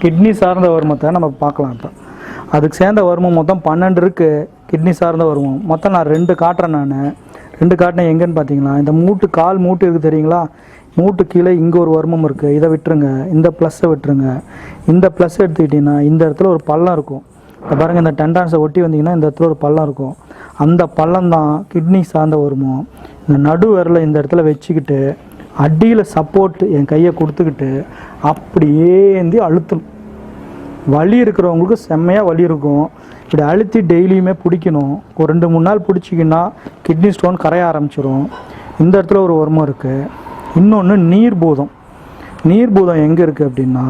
Kidney சார்ந்த வருமத்தை நம்ம பார்க்கலாம். இப்போ அதுக்கு சேர்ந்த வருமம் மொத்தம் 12 இருக்குது. கிட்னி சார்ந்த வருமம் மொத்தம் நான் 2 காட்டுறேன். நான் 2 காட்டினேன். எங்கேன்னு பார்த்தீங்களா, இந்த மூட்டு கால் மூட்டு இருக்குது தெரியுங்களா, மூட்டு கீழே இங்கே ஒரு வருமம் இருக்குது. இதை விட்டுருங்க, இந்த ப்ளஸ்ஸை விட்டுருங்க. இந்த ப்ளஸ் எடுத்துக்கிட்டிங்கன்னா இந்த இடத்துல ஒரு பள்ளம் இருக்கும். இப்போ பாருங்கள், இந்த டெண்டான்ஸை ஒட்டி வந்தீங்கன்னா இந்த இடத்துல ஒரு பள்ளம் இருக்கும். அந்த பள்ளம் தான் கிட்னி சார்ந்த வருமம். இந்த நடு விரலை இந்த இடத்துல வச்சுக்கிட்டு அடியில் சப்போர்ட் என் கையை கொடுத்துக்கிட்டு அப்படியே ஏந்தி அழுத்தணும். வலி இருக்கிறவங்களுக்கு செம்மையாக வலி இருக்கும். இப்படி அழுத்தி டெய்லியுமே பிடிக்கணும். ஒரு 2-3 நாள் பிடிச்சிங்கன்னா கிட்னி ஸ்டோன் கரைய ஆரம்பிச்சிடும். இந்த இடத்துல ஒரு வருமம் இருக்குது. இன்னொன்று நீர்பூதம். நீர்பூதம் எங்கே இருக்குது அப்படின்னா,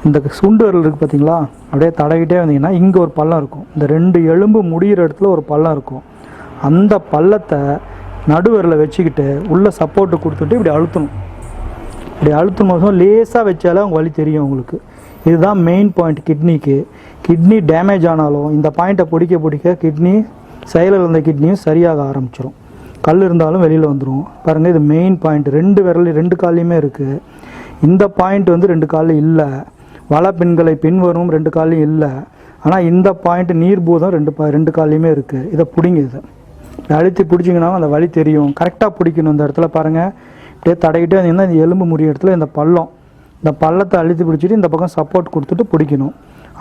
இந்த சுண்டு விரல் இருக்குது பார்த்தீங்களா, அப்படியே தடவிட்டே வந்தீங்கன்னா இங்கே ஒரு பள்ளம் இருக்கும். இந்த 2 எலும்பு முடிகிற இடத்துல ஒரு பள்ளம் இருக்கும். அந்த பள்ளத்தை நடுவரில் வச்சுக்கிட்டு உள்ளே சப்போர்ட்டு கொடுத்துட்டு இப்படி அழுத்தணும். இப்படி அழுத்தும் போதும் லேசாக வச்சாலே அவங்க வலி தெரியும் உங்களுக்கு. இதுதான் மெயின் பாயிண்ட் கிட்னிக்கு. கிட்னி டேமேஜ் ஆனாலும் இந்த பாயிண்ட்டை பிடிக்க கிட்னி செயலில் இருந்த கிட்னியும் சரியாக ஆரம்பிச்சிடும். கல் இருந்தாலும் வெளியில் வந்துடும். பாருங்கள், இது மெயின் பாயிண்ட். 2 விரல் 2 கால்லையுமே இருக்குது. இந்த பாயிண்ட் வந்து 2 காலில் இல்லை. வல பெண்களை பின்வரும் 2 கால்லையும் இல்லை. ஆனால் இந்த பாயிண்ட் நீர்பூதம் 2 கால்லையுமே இருக்குது. இதை பிடிங்க. இதை அழுத்தி பிடிச்சிங்கன்னா அந்த வலி தெரியும். கரெக்டாக பிடிக்கணும். இந்த இடத்துல பாருங்கள், இப்படியே தடவிட்டே வந்தீங்கன்னா இந்த எலும்பு முடிய இடத்துல இந்த பள்ளம், இந்த பள்ளத்தை அழுத்தி பிடிச்சிட்டு இந்த பக்கம் சப்போர்ட் கொடுத்துட்டு பிடிக்கணும்.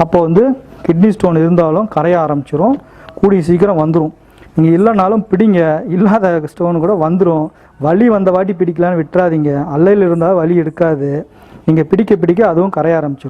அப்போ வந்து கிட்னி ஸ்டோன் இருந்தாலும் கரைய ஆரம்பிச்சிடும். கூடிய சீக்கிரம் வந்துடும். நீங்கள் இல்லைனாலும் பிடிங்க, இல்லாத ஸ்டோன் கூட வந்துடும். வலி வந்த வாட்டி பிடிக்கலான்னு விட்டுறாதீங்க. அல்லையில் இருந்தால் வலி எடுக்காது. நீங்கள் பிடிக்க அதுவும் கரைய ஆரம்பிச்சிடும்.